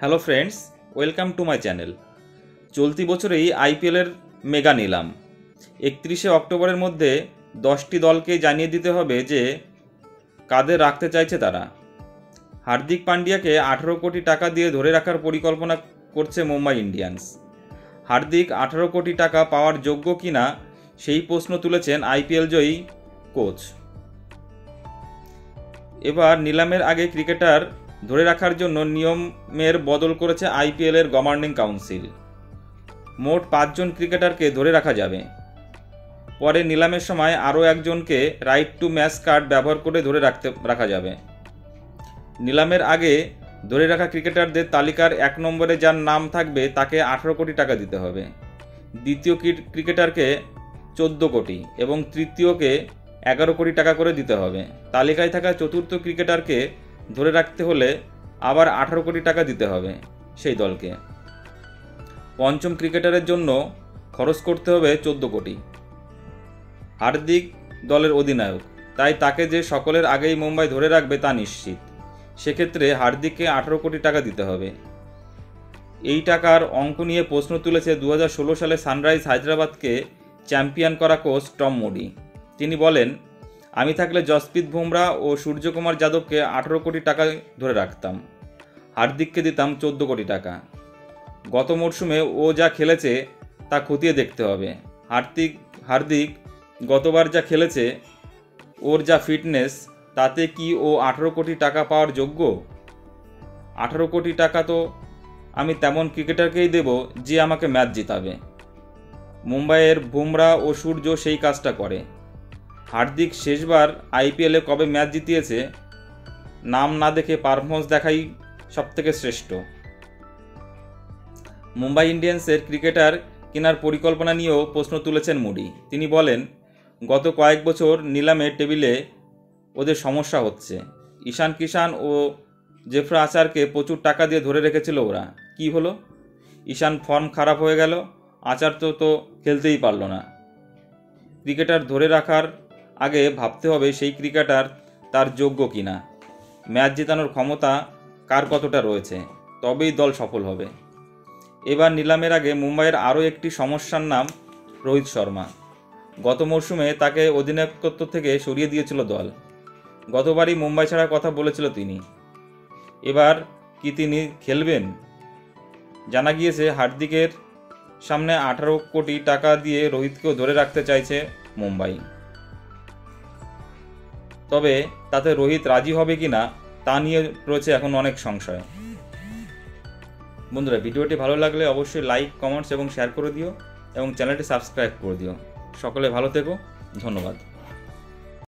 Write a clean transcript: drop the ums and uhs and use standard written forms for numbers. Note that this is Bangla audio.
Hello friends, welcome to my channel. চলতি বছরেই আইপিএলের মেগা নিলাম 31শে অক্টোবরের মধ্যে 10টি দলকে জানিয়ে দিতে হবে যে কাদের রাখতে চাইছে তারা। হার্দিক পান্ডিয়াকে 18 কোটি টাকা দিয়ে ধরে রাখার পরিকল্পনা করছে মুম্বাই ইন্ডিয়ান্স। হার্দিক 18 কোটি টাকা পাওয়ার যোগ্য কিনা সেই প্রশ্ন তুলেছেন আইপিএল জয়ী কোচ। এবার নিলামের আগে ক্রিকেটার ধরে রাখার জন্য নিয়মের বদল করেছে আইপিএলের গভর্নিং কাউন্সিল। মোট 5 জন ক্রিকেটারকে ধরে রাখা যাবে। পরে নিলামের সময় আরও একজনকে রাইট টু ম্যাচ কার্ড ব্যবহার করে ধরে রাখা যাবে। নিলামের আগে ধরে রাখা ক্রিকেটারদের তালিকার 1 নম্বরে যার নাম থাকবে তাকে 18 কোটি টাকা দিতে হবে, দ্বিতীয় ক্রিকেটারকে 14 কোটি এবং তৃতীয়কে 11 কোটি টাকা করে দিতে হবে। তালিকায় থাকা চতুর্থ ক্রিকেটারকে ধরে রাখতে হলে আবার 18 কোটি টাকা দিতে হবে সেই দলকে। পঞ্চম ক্রিকেটারের জন্য খরচ করতে হবে 14 কোটি। হার্দিক দলের অধিনায়ক, তাই তাকে যে সকলের আগেই মুম্বাই ধরে রাখবে তা নিশ্চিত। সেক্ষেত্রে হার্দিককে 18 কোটি টাকা দিতে হবে। এই টাকার অঙ্ক নিয়ে প্রশ্ন তুলেছে 2016 সালে সানরাইজ হায়দ্রাবাদকে চ্যাম্পিয়ন করা কোচ টম মুডি। তিনি বলেন, আমি থাকলে জসপ্রীত বুমরা ও সূর্যকুমার যাদবকে 18 কোটি টাকা ধরে রাখতাম, হার্দিককে দিতাম 14 কোটি টাকা। গত মরশুমে ও যা খেলেছে তা খতিয়ে দেখতে হবে। হার্দিক গতবার যা খেলেছে, ওর যা ফিটনেস, তাতে কি ও 18 কোটি টাকা পাওয়ার যোগ্য? 18 কোটি টাকা তো আমি তেমন ক্রিকেটারকেই দেব যে আমাকে ম্যাচ জিতাবে। মুম্বাইয়ের বুমরা ও সূর্য সেই কাজটা করে। হার্দিক শেষবার আইপিএলে কবে ম্যাচ জিতিয়েছে, নাম না দেখে পারফরমেন্স দেখাই সবথেকে শ্রেষ্ঠ। মুম্বাই ইন্ডিয়ান্সের ক্রিকেটার কেনার পরিকল্পনা নিয়েও প্রশ্ন তুলেছেন মুডি। তিনি বলেন, গত কয়েক বছর নিলামে টেবিলে ওদের সমস্যা হচ্ছে। ঈশান কিষান ও জেফ্রা আচারকে প্রচুর টাকা দিয়ে ধরে রেখেছিল ওরা। কি হলো? ঈশান ফর্ম খারাপ হয়ে গেল, আচার তো খেলতেই পারল না। ক্রিকেটার ধরে রাখার আগে ভাবতে হবে সেই ক্রিকেটার তার যোগ্য কিনা, ম্যাচ জেতানোর ক্ষমতা কার কতটা রয়েছে, তবেই দল সফল হবে। এবার নিলামের আগে মুম্বাইয়ের আরও একটি সমস্যার নাম রোহিত শর্মা। গত মরশুমে তাকে অধিনায়কত্ব থেকে সরিয়ে দিয়েছিল দল। গতবারই মুম্বাই ছাড়ার কথা বলেছিল তিনি। এবার কি তিনি খেলবেন? জানা গিয়েছে হার্দিকের সামনে 18 কোটি টাকা দিয়ে রোহিতকেও ধরে রাখতে চাইছে মুম্বাই। তবে তাতে রোহিত রাজি হবে কিনা তা নিয়ে রয়েছে এখন অনেক সংশয়। বন্ধুরা, ভিডিওটি ভালো লাগলে অবশ্যই লাইক, কমেন্টস এবং শেয়ার করে দিও এবং চ্যানেলটি সাবস্ক্রাইব করে দিও। সকলে ভালো থেকো, ধন্যবাদ।